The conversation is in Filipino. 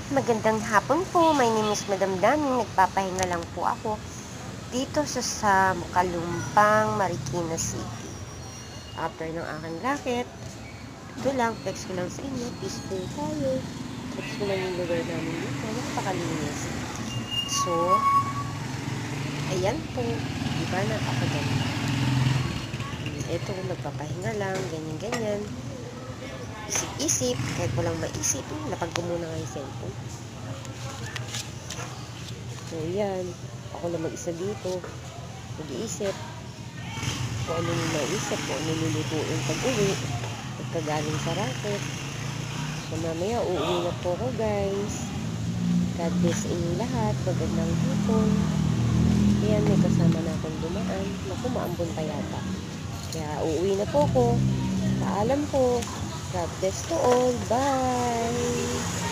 Magandang hapon po. My name is Madam Daming. Nagpapahinga lang po ako dito sa Mukalumpang, Marikina City. After ng aking racket, ito lang, flex ko lang sa inyo. Peaceful tayo. Flex ko lang yung lugar namin dito. Napakalinis. So, ayan po. Diba, napakaganda. Ito, nagpapahinga lang, ganyan-ganyan. Isip-isip, kahit walang maisip, lapag ko muna nga yung cellphone. So, yan. Ako lang mag-isa dito. Mag-iisip. Kung ano yung maisip, kung ano lulutuin pag-uwi. Pagkagaling sa racket. So, mamaya, uuwi na po ako, guys. God bless inyong lahat. Magandang hapon. Ayan, may kasama na akong dumaan. Naku, maambon pa yata. Kaya, uuwi na po ako. Paalam po. God bless to all. Bye!